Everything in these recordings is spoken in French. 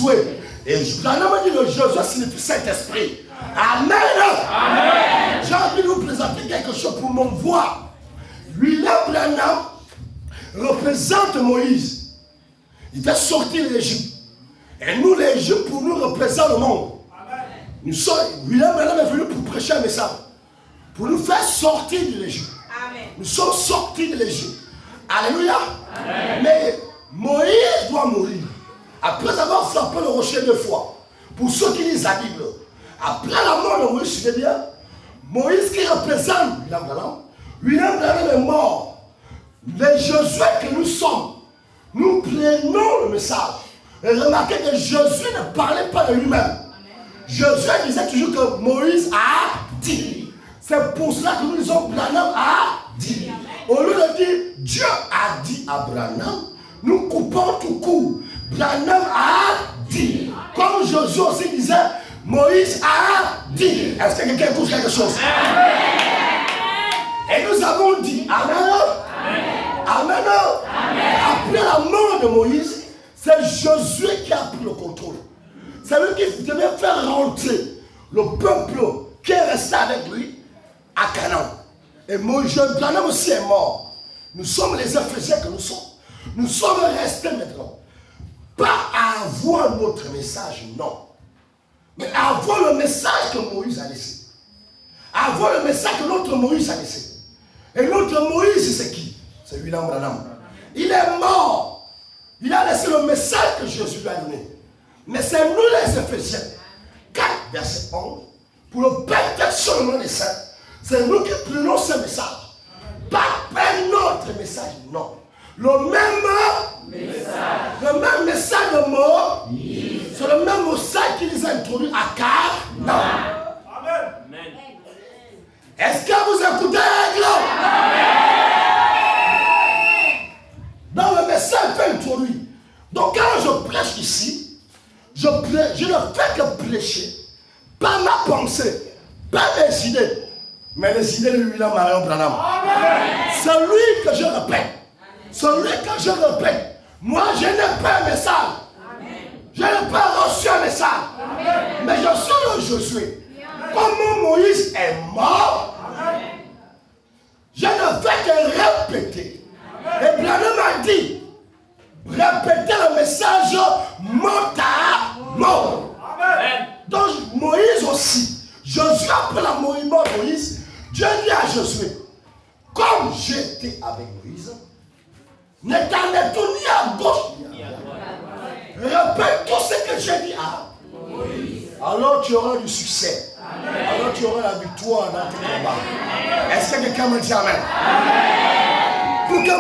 Josué. Et Branham dit le Josué signifie Saint-Esprit. Amen. Amen. J'ai envie de vous présenter quelque chose pour mon voix. William Branham représente Moïse. Il fait sortir l'Égypte. Et nous, l'Égypte, pour nous, représente le monde. Nous sommes, William Branham est venu pour prêcher un message. Pour nous faire sortir de l'Égypte. Nous sommes sortis de l'Égypte. Alléluia. Amen. Mais Moïse doit mourir. Après avoir frappé le rocher 2 fois. Pour ceux qui lisent la Bible. Après la mort de Moïse, je dis bien, Moïse qui représente William Branham est mort. Les Josué que nous sommes, nous prenons le message. Et remarquez que Josué ne parlait pas de lui-même. Josué disait toujours que Moïse a dit. C'est pour cela que nous disons Branham a dit. Au lieu de dire Dieu a dit à Branham, nous coupons tout court. Branham a dit. Comme Josué aussi disait, Moïse a dit. Est-ce que quelqu'un écoute quelque chose? Et nous avons dit Amen. Amen. Après la mort de Moïse, c'est Josué qui a pris le contrôle. C'est lui qui devait faire rentrer le peuple qui est resté avec lui à Canaan. Et Moïse, Branham aussi est mort. Nous sommes les Éphésiens que nous sommes. Nous sommes restés maintenant. Pas à avoir notre message, non. Mais à avoir le message que Moïse a laissé. À avoir le message que notre Moïse a laissé. Et notre Moïse, c'est qui? C'est William Branham. Il est mort. Il a laissé le message que Jésus lui a donné. Mais c'est nous les Éphésiens. 4, verset 11. Pour le perfectionnement des saints. C'est nous qui prenons ce message. Pas un autre message, non. Le même message de mort. C'est le même message qui les a introduits à Canaan. Amen. Est-ce que vous écoutez, dans le message fait introduit. Donc quand je prêche ici, je ne fais que prêcher. Pas ma pensée, pas mes idées, mais les idées de William Marion Branham. Celui que je répète. Celui que je répète. Moi, je n'ai pas un message. Je n'ai pas reçu un message. Mais je suis le Josué. Comme Moïse est mort, je ne fais que répéter. Et Branham a dit, répétez le message mot à mot. Donc Moïse aussi, Josué après la mort de Moïse, Dieu dit à Josué, comme j'étais avec Moïse, ne t'en détourne ni à gauche ni à droite. Répète tout ce que j'ai dit à Moïse. Alors tu auras du succès. Alors tu auras la victoire dans tes combats. Est-ce que quelqu'un me dit Amen? Pour que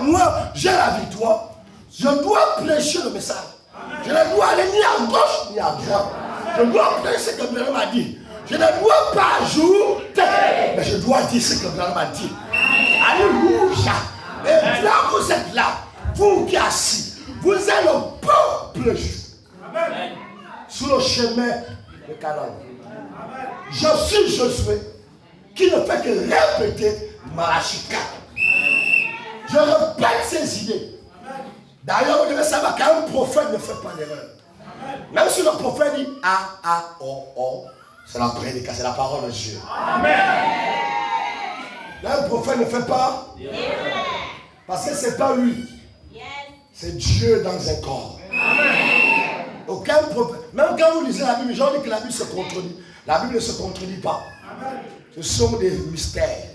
moi, j'ai la victoire, je dois prêcher le message. Je ne dois aller ni à gauche ni à droite. Je dois prêcher ce que Branham a dit. Je ne dois pas ajouter, mais je dois dire ce que Branham a dit. Alléluia. Et là, vous êtes là, vous qui êtes assis, vous êtes le peuple juste. Sur le chemin de Canaan. Je suis Josué qui ne fait que répéter Malachie 4. Je répète ces idées. D'ailleurs, vous devez savoir qu'un prophète ne fait pas d'erreur. Même si le prophète dit A-A-O-O, c'est la prédication, c'est la parole de Dieu. Amen. Un prophète ne fait pas d'erreur. Parce que ce n'est pas lui. C'est Dieu dans un corps. Amen. Aucun prophète. Même quand vous lisez la Bible, les gens disent que la Bible se contredit. La Bible ne se contredit pas. Amen. Ce sont des mystères.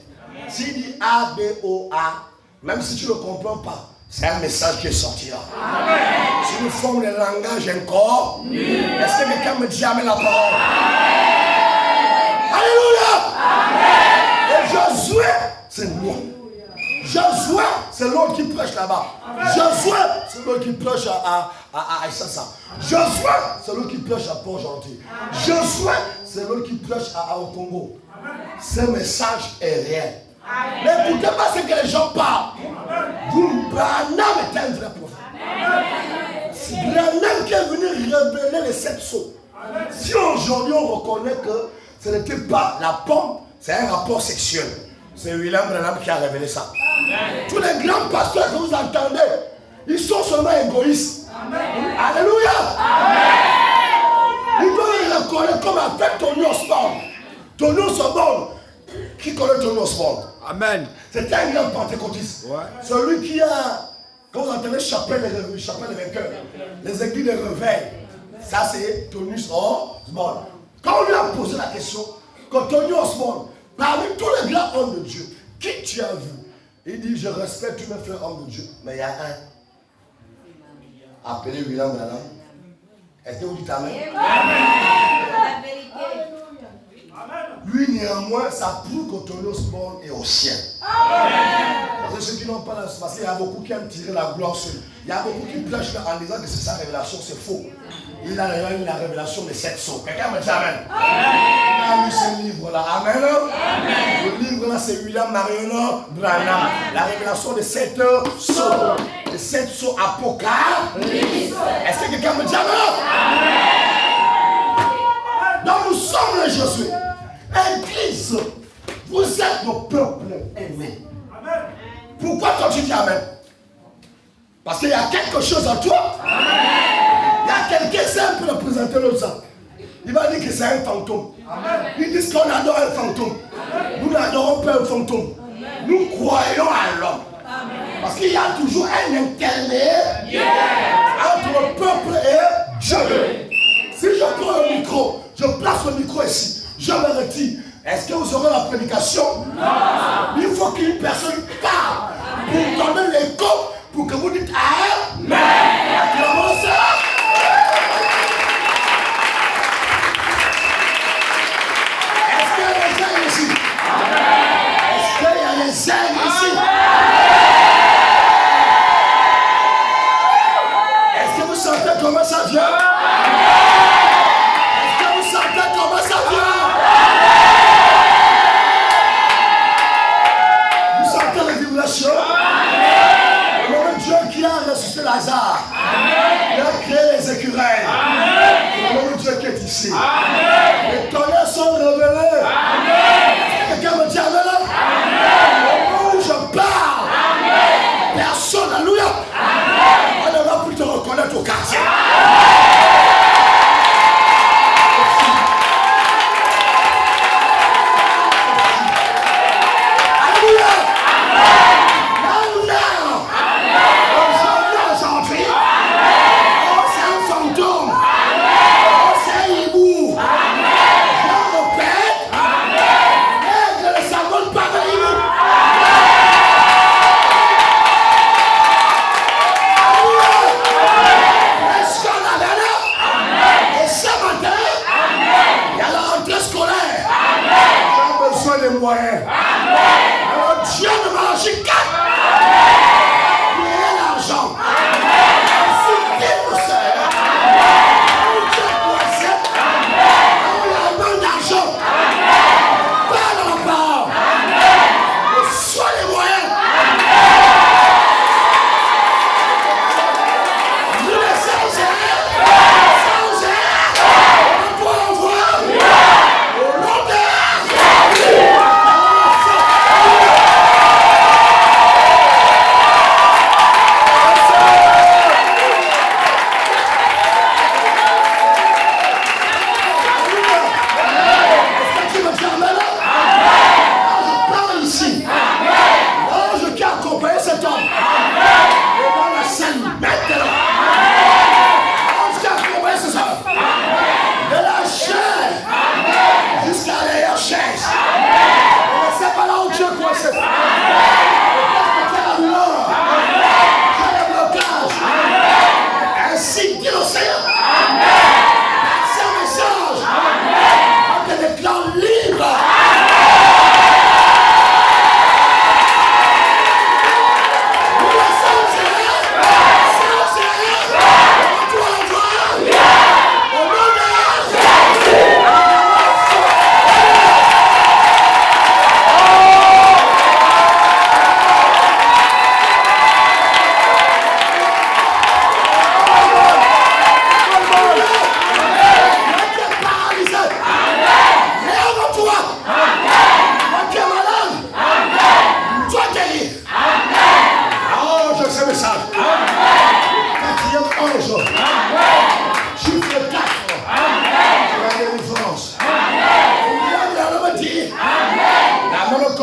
S'il dit A, B, O, A, même si tu ne le comprends pas, c'est un message qui est sorti là. Amen. C'est une forme de langage encore. Est-ce que quelqu'un me dit Amen la parole? Amen. Alléluia. Amen. Et Josué, c'est moi. Josué, c'est l'autre qui prêche là-bas. Josué, c'est l'autre qui prêche à Issassa. Josué, c'est l'autre qui prêche à Port-Gentil. Josué, c'est l'autre qui prêche au Congo. Ce message est réel. N'écoutez pas ce que les gens parlent. Branham est un vrai prophète. C'est Branham qui est venu révéler les 7 sceaux. Si aujourd'hui on reconnaît que ce n'était pas la pomme, c'est un rapport sexuel. C'est William Branham qui a révélé ça. Tous les grands pasteurs que vous entendez, ils sont seulement égoïstes. Amen. Alléluia. Amen. Amen. C'est un grand pentecôtiste. Ouais. Celui qui a, quand vous entendez chapelle des vainqueurs, les églises de réveil, ça c'est Tony Osborne. Quand on lui a posé la question, quand Tony Osborne, parmi tous les grands hommes de Dieu, qui tu as vu? Il dit, je respecte tous mes frères hommes de Dieu, mais il y a un appelé William Branham. Est-ce que vous dites Amen? La vérité. Lui, néanmoins, ça prouve que Tony Osborne est au ciel. Parce que ceux qui n'ont pas la... Parce qu'il y a beaucoup qui aiment tirer la gloire sur lui. Il y a beaucoup qui prêchent en disant que c'est sa révélation, c'est faux. Il a la révélation des 7 sceaux. Quelqu'un me dit Amen. Il a lu ce livre-là. Amen. Le livre-là, c'est William Marion Branham. La révélation des 7 sceaux. Les 7 sceaux apocalyptiques. Est-ce que quelqu'un me dit Amen? Donc nous sommes les Josué. Église, vous êtes nos peuples aimés. Amen. Pourquoi toi tu dis Amen? Parce qu'il y a quelque chose en toi. Il y a quelqu'un qui peut représenter l'autre ça. Il va dire que c'est un fantôme. Amen. Ils disent qu'on adore un fantôme. Amen. Nous n'adorons pas un fantôme. Amen. Nous croyons à l'homme. Parce qu'il y a toujours un intermédiaire entre le peuple et Dieu. Si je prends un micro, je place le micro ici, je me retire. Est-ce que vous aurez la prédication? Non. Il faut qu'une personne parle pour donner l'écho, pour que vous dites Amen. Acclamons ça. Est-ce qu'il y a des ailes ici? Est-ce qu'il y a des ailes ici? Est-ce que vous sentez comment ça vient? Lazare. Amen. Il a créé les écureuils. Le nom de Dieu qui est ici. Amen. Les tonnerres sont révélés. Quelqu'un me dit Amen. Au moment où je parle, personne, alléluia, on ne va plus te reconnaître au quartier. Moyens. Alors Dieu ne m'a lâché qu'à l'argent. Si Dieu vous sert, où Dieu possède, où il y a un manque d'argent, pas dans la parole. Reçois les moyens. Nous les sans on doit envoyer au long terme.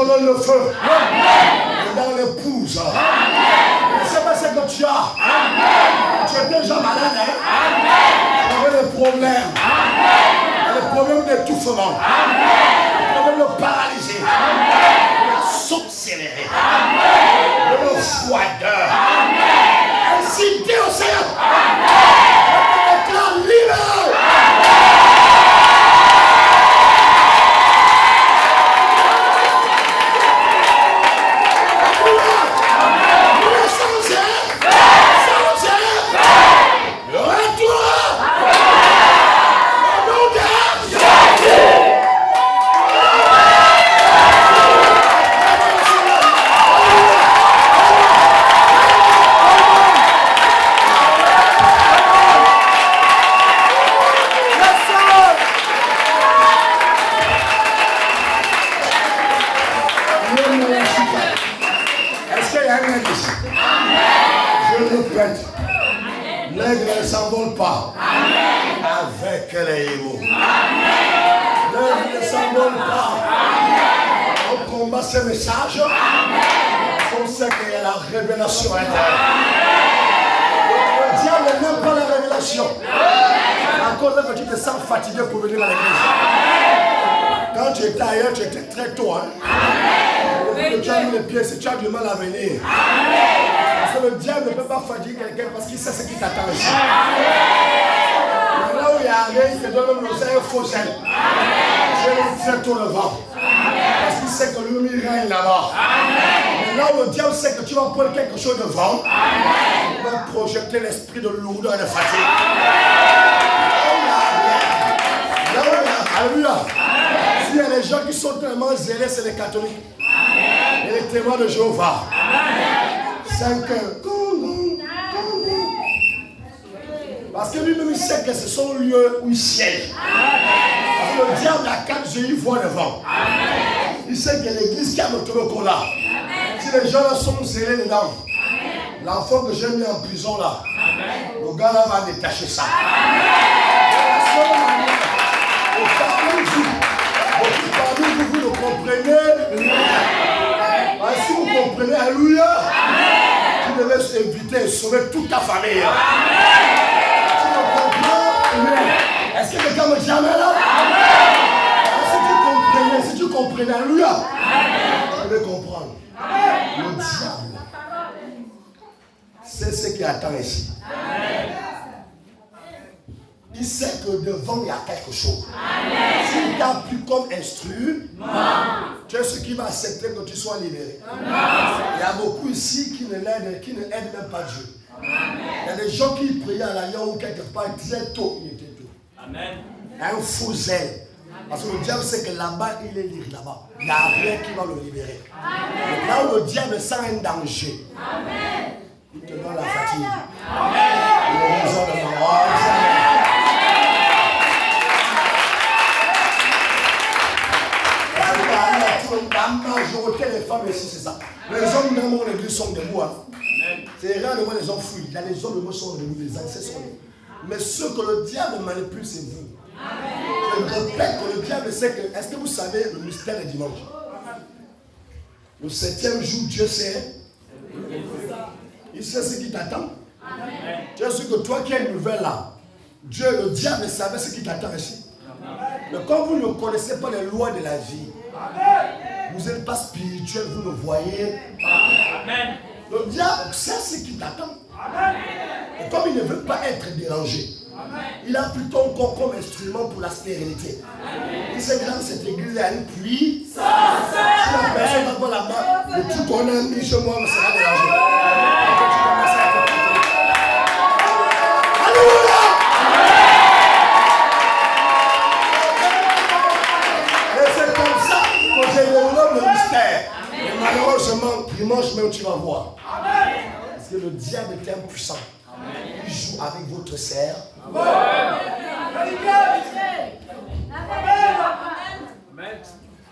te donne le feu. Et dans l'épouse. Je ne sais pas ce que tu as. Tu es déjà malade. Tu avais des problèmes. Des problèmes d'étouffement. Des problèmes de paralysie. De la sorcellerie. De la froideur. Ainsi dit au Seigneur. Je te déclare libéré. L'aigle ne s'envole pas avec les héros. L'aigle ne s'envole pas. On combat ce message. On sait qu'il y a la révélation intérieure. Le diable n'aime pas la révélation. À cause que tu te sens fatigué pour venir à l'église. Quand tu étais ailleurs, tu étais très tôt. Depuis que tu as mis les pieds, si tu as du mal à venir. Parce que le diable ne peut pas fatiguer quelqu'un parce qu'il sait ce qui t'attend ici. Mais là où il arrive, il te donne un faux zèle. Tu es très tôt le vent. Parce qu'il sait que lui, il règne là-bas. Mais là où le diable sait que tu vas prendre quelque chose de vent, il va projeter l'esprit de lourdeur et de fatigue. Là où il arrive, alléluia. S'il y a des gens qui sont tellement zélés, c'est les catholiques. Et les témoins de Jéhovah. 5 heures. Parce que lui-même il sait que c'est son lieu où il siège. Parce que le diable a 4 yeux, il voit le vent. Il sait que l'église qui a montré le là. Si les gens là sont zélés dedans, l'enfant que j'ai mis en prison là, le gars là va détacher ça. Parmi vous, vous ne comprenez rien. Si vous comprenez, alléluia, tu devais éviter et sauver toute ta famille. Amen. Tu me comprends? Est-ce que quelqu'un me dit amen là? Si tu comprenais, alléluia, tu devais comprendre. Le diable, c'est ce qui attend ici. Il sait que devant il y a quelque chose. S'il t'a pris comme instru, tu es ce qui va accepter que tu sois libéré. Il y a beaucoup ici qui ne aident même pas Dieu. Il y a des gens qui priaient à la Lyon ou quelque part très tôt, il était tôt. Un faux zèle. Parce que le diable sait que là-bas, il est libre là-bas. Il n'y a rien qui va le libérer. Et là où le diable sent un danger, il te donne la fatigue. Le raison de mort. La majorité des femmes ici, c'est ça. Les hommes dans mon église sont debout. C'est rare de voir les hommes fouillés. Il y a les hommes sont debout, les ancêtres sont debout. Mais ce que le diable manipule, c'est vous. Je répète que le diable sait que. Est-ce que vous savez le mystère du dimanche? Le 7e jour, Dieu sait. Il sait ce qui t'attend. Tu sais que toi qui as une nouvelle là, Dieu, le diable savait ce qui t'attend ici. Mais comme vous ne connaissez pas les lois de la vie, vous n'êtes pas spirituel, vous le voyez. Amen. Le diable sait ce qui t'attend. Et comme il ne veut pas être dérangé, il a plutôt encore comme instrument pour la stérilité. Il sait que dans cette église, il y a une pluie. Si la personne n'a pas la main, le tout qu'on a mis chez moi sera dérangé. Alléluia! Le mystère. Et malheureusement, dimanche même tu vas voir. Parce que le diable est impuissant. Il joue avec votre sœur.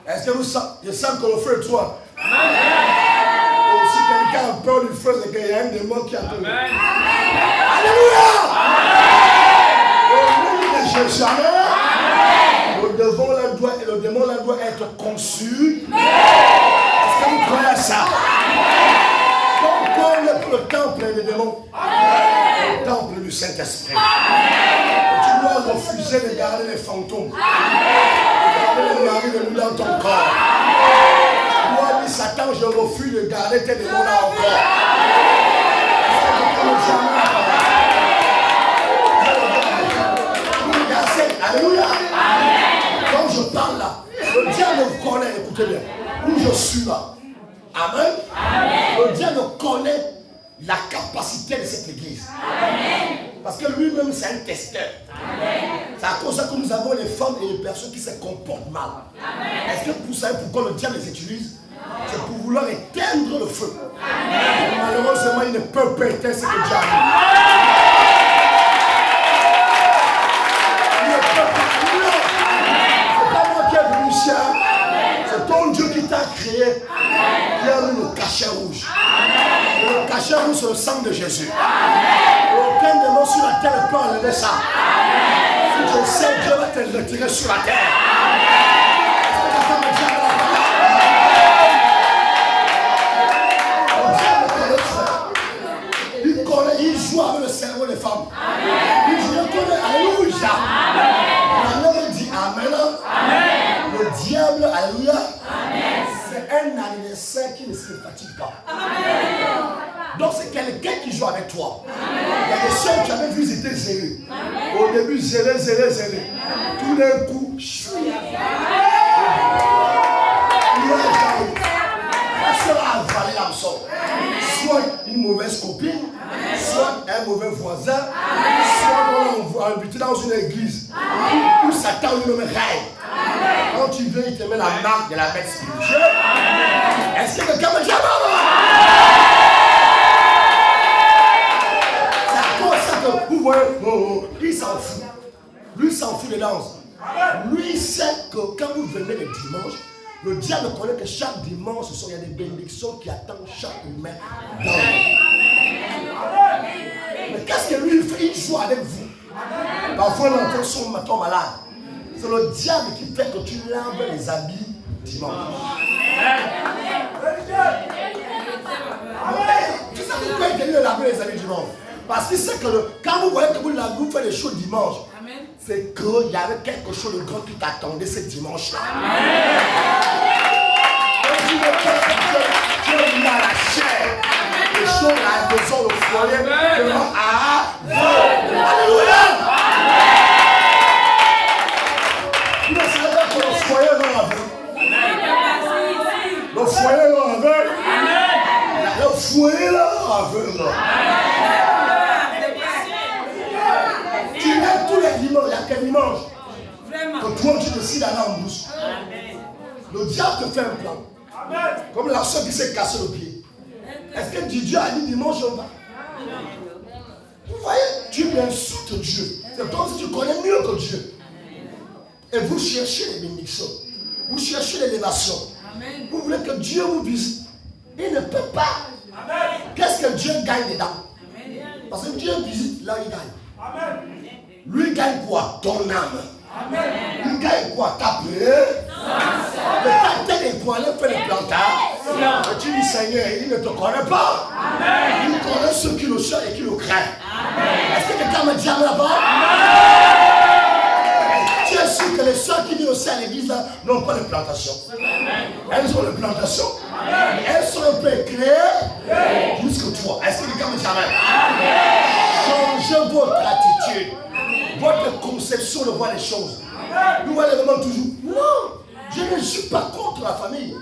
Est-ce que vous savez? Je sens que le feu est toi. Si quelqu'un a peur du feu, c'est qu'il y a un démon qui a peur. Alléluia! Le démon là doit être conçu. vous croyez à ça? Pourquoi on est pour le temple des démons? Le temple du Saint-Esprit. Tu dois refuser de garder les fantômes. De garder les maris de nous dans ton corps. Moi, dit Satan, je refuse de garder tes démons là encore. Alléluia. Quand je parle là, le diable connaît, écoutez bien, où je suis là. Amen. Le diable connaît la capacité de cette église. Amen. Parce que lui-même, c'est un testeur. C'est à cause de ça que nous avons les femmes et les personnes qui se comportent mal. Est-ce que vous savez pourquoi le diable les utilise? C'est pour vouloir éteindre le feu. Malheureusement, il ne peut pas éteindre ce que diable. C'est ton Dieu qui t'a créé, qui a mis le cachet rouge. Et le cachet rouge, c'est le sang de Jésus. Aucun démon sur la terre ne peut enlever ça. Si tu sais, Dieu va te retirer sur la terre. Il connaît, il joue avec le cerveau des femmes. Il joue, il connaît, alléluia. La Bible dit amen. Le diable, alléluia, c'est un adversaire qui ne se fatigue pas. Amen. Donc c'est quelqu'un qui joue avec toi. Il y a des soeurs que tu avais vu, ils étaient zélés. Au début, zélés. Tout d'un coup, la soeur a avalé l'hameçon. Soit une mauvaise copine, soit un mauvais voisin, soit on l'a invité dans une église où Satan lui-même règne. Quand tu viens, il te met la marque de la bête spirituelle. Est-ce que quelqu'un me dit c'est à cause de ça que vous voyez, lui s'en fout. Lui s'en fout des danses. Lui sait que quand vous venez le dimanche, le diable connaît que chaque dimanche, il y a des bénédictions qui attendent chaque humain dans le. Mais qu'est-ce que lui fait? Il joue avec vous. Parfois, l'enfant sont malades. C'est le diable qui fait que tu laves les habits dimanche. Tu sais pourquoi il te dit de laver les habits dimanche? Parce qu'il sait que quand vous voyez que vous faites les choses dimanche, c'est qu'il y avait quelque chose de grand qui t'attendait ce dimanche-là. Tu es mis à la chair. Les choses à la maison, le foyer, alléluia. Le foyer là aveugle. Le foyer là aveugle. Tu viens tous les dimanches. Il y a quel dimanche que toi tu décides d'aller en bouche. Le diable te fait un plan. Comme la soeur qui s'est cassé le pied. Est-ce que Dieu a dit dimanche on va? Vous voyez, tu insultes Dieu. C'est comme si tu connais mieux que Dieu. Et vous cherchez les bénédictions. Vous cherchez l'élévation. Vous voulez que Dieu vous visite. Il ne peut pas. Qu'est-ce que Dieu gagne dedans? Parce que Dieu visite là, il gagne. Lui gagne quoi? Ton âme. Il gagne quoi? Ta paix. Mais quand tu es époilé, fait le plantard. Et tu dis Seigneur, il ne te connaît pas. Il connaît ceux qui le cherchent et qui le craignent. Est-ce que quelqu'un me dit là-bas? Tu es sûr que les soeurs qui viennent aussi à l'église là n'ont pas de plantation. Elles ont des plantations. Elles sont un peu éclairées plus que toi. Est-ce que quelqu'un me dit amen? Changez votre attitude, votre conception de voir les choses. Nous voyons les moments toujours. Non, je ne suis pas contre la famille.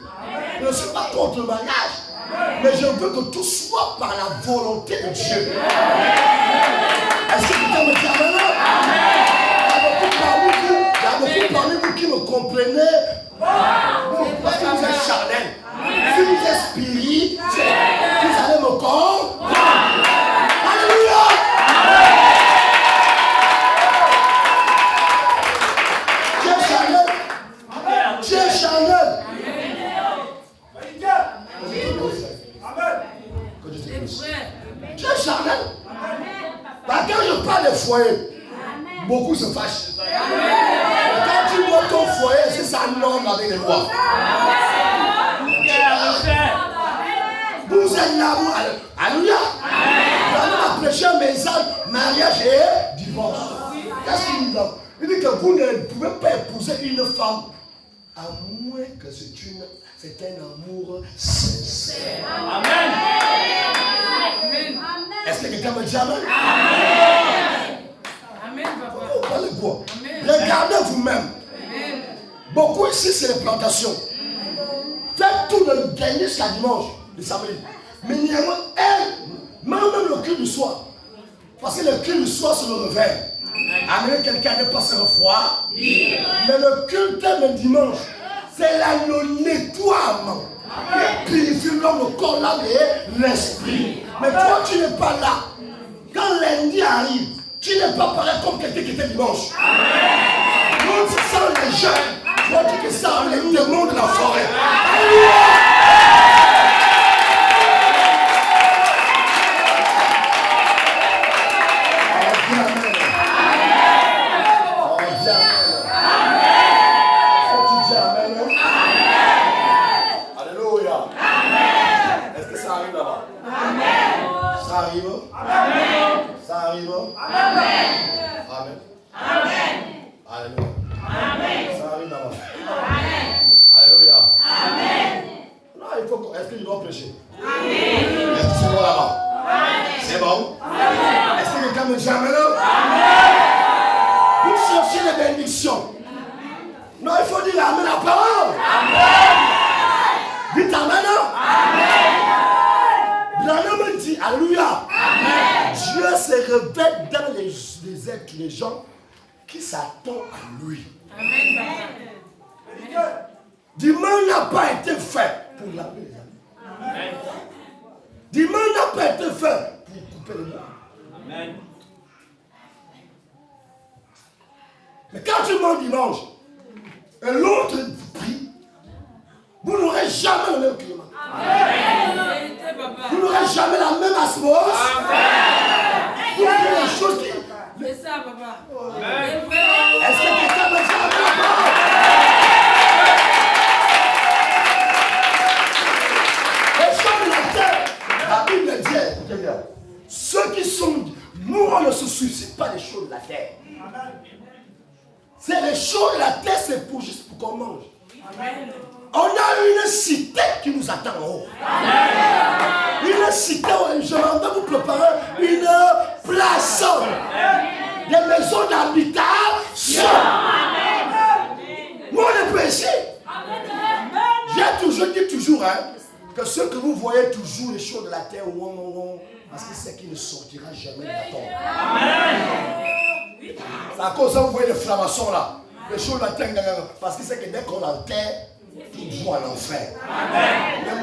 Je ne suis pas contre le mariage. Mais je veux que tout soit par la volonté de Dieu. Est-ce que quelqu'un me dit amen? Il y a beaucoup parmi vous qui me comprenez. Parce que vous êtes charnel. Si vous êtes spirit, vous allez me comprendre. Alléluia. Tu es charnel. Tu es charnel. Tu es charnel. Quand je parle de foyer, beaucoup se fâchent. Quand tu vois ton foyer, c'est ça norme avec les lois. L'amour, c'est l'amour. Alléluia. L'amour a prêché un message, mariage et divorce. Qu'est-ce qu'il dit là? Il dit que vous ne pouvez pas épouser une femme à moins que c'est un amour sincère. Amen. Est-ce que quelqu'un me dit amen? Amen, papa. Vous parlez quoi? Regardez vous-même. Beaucoup ici, c'est les plantations. Faites tout de gagner jusqu'à dimanche, le samedi. Mais néanmoins, même le culte du soir. Parce que le culte du soir, c'est le réveil. Amener quelqu'un à ne pas se refroidir. Mais le culte le dimanche, c'est le nettoiement. Il purifie l'homme, le corps, l'âme et l'esprit. Mais toi, tu n'es pas là. Quand lundi arrive, tu n'es pas pareil comme quelqu'un qui était dimanche. Nous, c'est ça les jeunes. Tu vois que ça, les démons de la forêt. Alléluia. Ça arrive? Amen. Ça arrive? Amen. Amen. Amen. Alléluia. Amen. Ça arrive d'abord. Amen. Alléluia. Amen. Non, il faut. Est-ce qu'il doit prêcher? Amen. Est-ce que c'est bon là-bas? Amen. C'est bon? Amen. Est-ce que quelqu'un me dit amen? Amen. Vous cherchez les bénédictions. Non, il faut dire amen la parole. Amen. Dites amen. Amen. L'homme dit alléluia. Amen. Dieu se révèle dans les êtres, les gens qui s'attendent à lui. Amen. Dimanche n'a pas été fait pour laver les amis. Amen. Dimanche n'a pas été fait pour couper les mots. Amen. Mais quand tu manges dimanche et l'autre prie, vous n'aurez jamais le même climat. Amen. Vous n'aurez jamais la même atmosphère. Vous ferez les choses qui... C'est ça, papa. Est-ce que quelqu'un me dit amen? Les choses de la terre, la Bible dit, écoutez bien, ceux qui sont... Nous, on ne se suicide pas des choses de la terre. C'est les choses de la terre, c'est pour juste pour qu'on mange. Amen. On a une cité qui nous attend en haut. Amen. Une cité, je m'en vais vous préparer une place. Des maisons d'habitation. Moi, on est pressé. J'ai toujours dit que ceux que vous voyez toujours les choses de la terre, parce que c'est qui ne sortira jamais de la tombe. C'est à cause de ça que vous voyez les flammations là. Les choses de la terre, parce que c'est que dès qu'on enterre, toujours à l'enfer.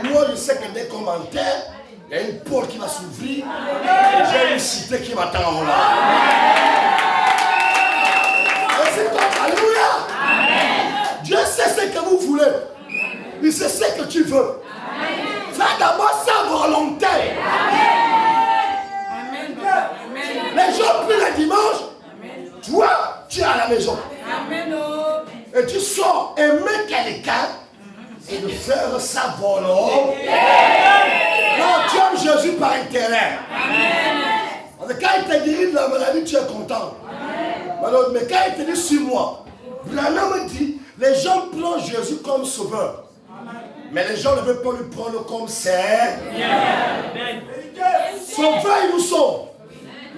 Mais moi, je sais que dès qu'on m'enterre, il y a une porte qui va s'ouvrir et j'ai une cité qui m'attend en là. Et c'est toi, alléluia. Dieu sait ce que vous voulez. Il sait ce que tu veux. Fais d'abord sa volonté. Les gens prient le dimanche. Toi, tu es à la maison. Et tu sors aimer quelqu'un et de faire sa volonté. Non, tu aimes Jésus par intérêt. Parce que quand il te guérit de la maladie, tu es content. Mais quand il te dit suis-moi, Branham me dit, les gens prennent Jésus comme sauveur. Mais les gens ne veulent pas le prendre comme Seigneur. Sauveur, il nous sauve.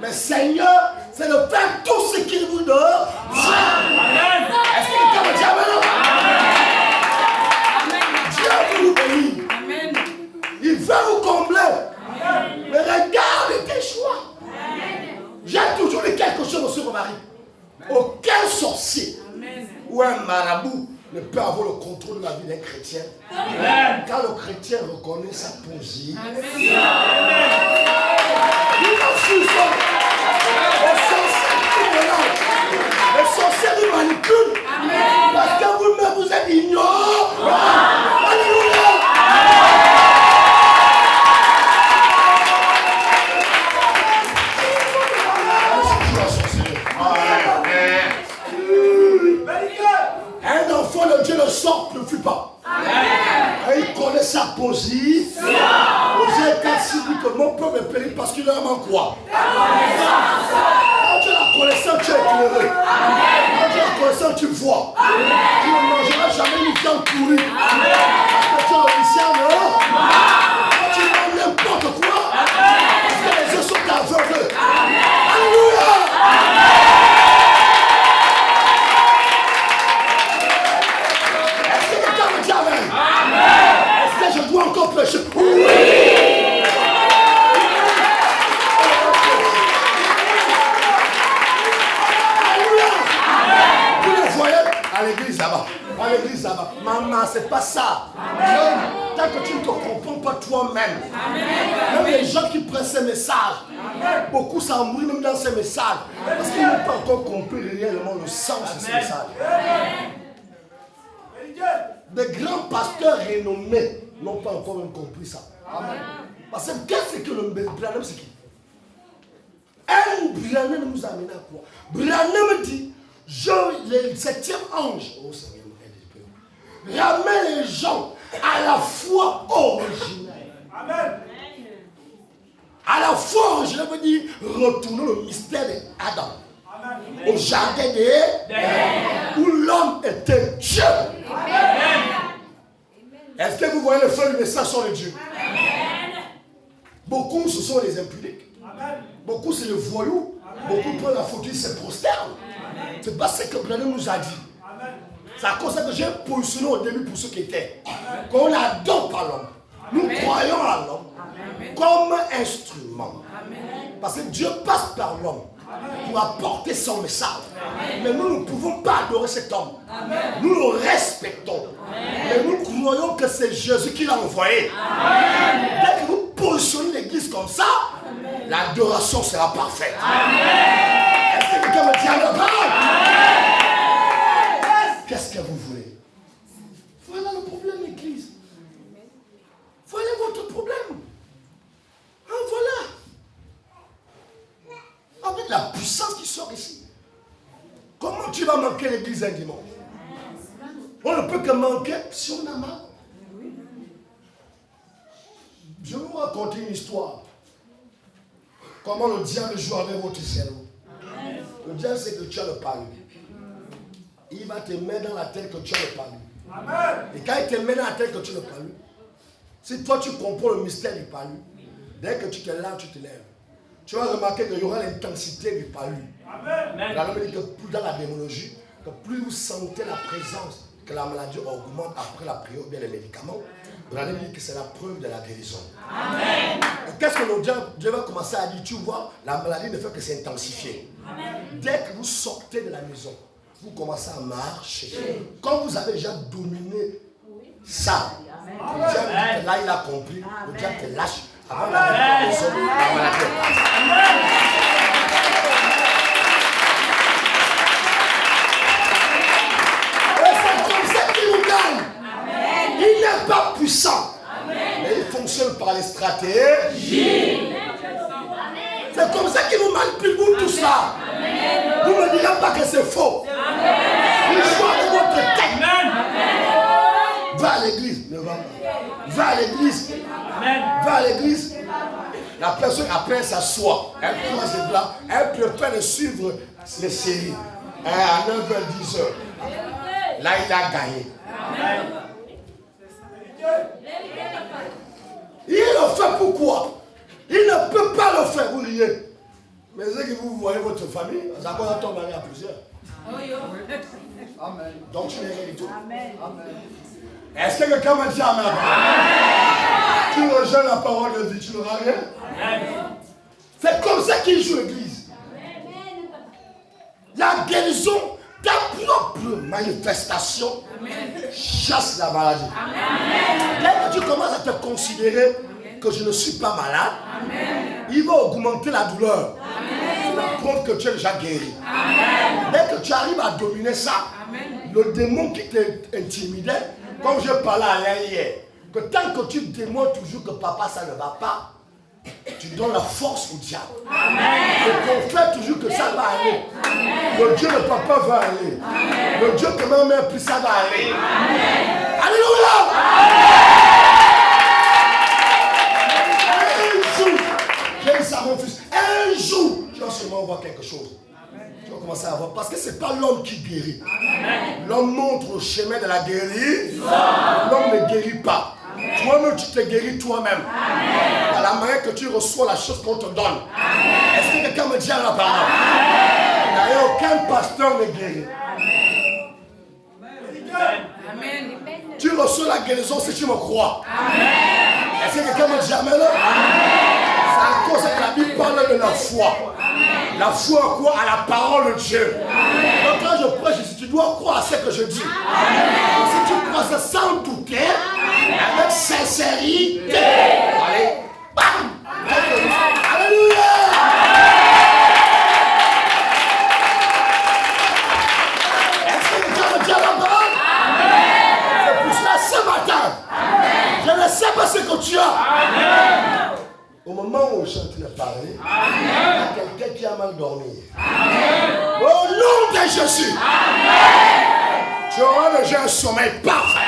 Mais Seigneur, c'est de faire tout ce qu'il vous donne. Est-ce que quelqu'un me dit amen? Dieu veut vous bénir. Il veut vous combler. Mais regarde tes choix. J'ai toujours dit quelque chose sur mon mari. Aucun sorcier ou un marabout ne peut avoir le contrôle de la vie d'un chrétien. Car le chrétien reconnaît sa position. Les sorciers nous manipulent. Parce que vous-même vous êtes ignorants. Alléluia. Un enfant de Dieu ne sort, ne fuit pas. Et il connaît sa position. Vous êtes quoi? Quand tu as la connaissance, tu es éclairé. Quand tu as la connaissance, tu vois. Tu ne mangeras jamais une viande pourrie. Parce que tu es officiel, non? Quand tu manges n'importe quoi, parce que les yeux sont aveugles. Alléluia! Est-ce que quelqu'un me dit amen? Est-ce que je dois encore prêcher? Oui! À l'église là-bas. À l'église là-bas. Maman, c'est pas ça. Tant que tu ne te comprends pas toi-même. Même les gens qui prennent ces messages, beaucoup s'embrouillent même dans ces messages. Parce qu'ils n'ont pas encore compris réellement le sens de ces messages. Des grands pasteurs renommés n'ont pas encore même compris ça. Parce que qu'est-ce que le Branham, c'est qui? Branham nous amène à quoi? Branham dit, le 7e ange, oh Seigneur, ramène les gens à la foi originelle. Amen. À la foi originelle veut dire retourner le mystère d'Adam. Au jardin d'Éden, où l'homme était Dieu. Amen. Est-ce que vous voyez le feu du message sur le Dieu? Amen. Beaucoup, ce sont les impudiques. Amen. Beaucoup, c'est les voyous. Amen. Beaucoup prennent la faute, ils se prosternent. C'est pas ce que Branham nous a dit. C'est à cause de ça que j'ai positionné au début pour ceux qui étaient. Qu'on adore par l'homme. Nous croyons à l'homme comme instrument. Parce que Dieu passe par l'homme pour apporter son message. Mais nous ne pouvons pas adorer cet homme. Nous le respectons. Mais nous croyons que c'est Jésus qui l'a envoyé. Dès que vous positionnez l'église comme ça, l'adoration sera parfaite. Est-ce que quelqu'un me tient le bras? Qu'est-ce que vous voulez? Voilà le problème, l'église. Voilà votre problème. Ah, voilà. Avec la puissance qui sort ici. Comment tu vas manquer l'église un dimanche? On ne peut que manquer si on a mal. Je vais vous raconter une histoire. Comment le diable joue avec votre cerveau. Le diable sait que tu as le palu. Il va te mettre dans la tête que tu as le palu. Et quand il te met dans la tête que tu as le palu, si toi tu comprends le mystère du palu, dès que tu te laves, tu te lèves. Tu vas remarquer qu'il y aura l'intensité du palu. La Bible dit que plus dans la démonologie, que plus vous sentez la présence, que la maladie augmente après la prière ou bien les médicaments, la Bible dit que c'est la preuve de la guérison. Amen. Et qu'est-ce que le Dieu va commencer à dire? Tu vois, la maladie ne fait que s'intensifier. Dès que vous sortez de la maison, vous commencez à marcher. Quand vous avez déjà dominé ça, le diable dit que là il a compris, le diable te lâche. Avant la maladie passe. Et c'est comme ça qu'il nous gagne. Il n'est pas puissant, mais il fonctionne par les stratégies. C'est comme ça qu'il vous manipule, vous tous là. Vous ne me direz pas que c'est faux. Il joue avec votre tête. Va à l'église. Ne va pas. Va à l'église. Va à l'église. La personne après s'assoit. Elle croise les bras. Elle préfère de suivre les séries. À 9h, 10h. Là, il a gagné. Il le fait pourquoi? Il ne peut pas le faire, vous riez. Mais c'est que vous voyez votre famille, ça va tomber à plusieurs. Amen. Donc tu n'es rien du tout. Amen. Est-ce que quelqu'un m'a dit amen? Tu rejettes la parole de Dieu, tu n'auras rien. C'est comme ça qu'il joue l'église. La guérison, ta propre manifestation, chasse la maladie. Dès que tu commences à te considérer que je ne suis pas malade, il va augmenter la douleur. C'est la preuve que tu es déjà guéri. Dès que tu arrives à dominer ça, le démon qui t'intimidait, comme je parlais à l'un hier, que tant que tu démontres toujours que papa ça ne va pas, tu donnes la force au diable. Et qu'on fait toujours que ça va aller. Le Dieu de papa va aller. Le Dieu que ma mère plus ça va aller. Alléluia. J'ai dit ça à mon fils. commencer à voir quelque chose. Tu vas commencer à voir. Parce que ce n'est pas l'homme qui guérit. L'homme montre le chemin de la guérison. L'homme ne guérit pas. Toi-même, tu te guéris toi-même. À la manière que tu reçois la chose qu'on te donne. Est-ce que quelqu'un me dit à la parole? D'ailleurs, aucun pasteur ne guérit. Amen. Tu reçois la guérison si tu me crois. Est-ce que quelqu'un me dit amen? C'est à cause que la Bible parle de la foi. La foi à quoi? À la parole de Dieu. Donc quand je prêche ici, tu dois croire à ce que je dis. Et si tu crois ça sans douter, avec sincérité, allez, bam! Alléluia! Est-ce que quelqu'un me dit à la parole? C'est pour cela ce matin, je ne sais pas ce que tu as. Au moment où je suis en train de parler, il y a quelqu'un qui a mal dormi. Au nom de Jésus, tu auras déjà un sommeil parfait.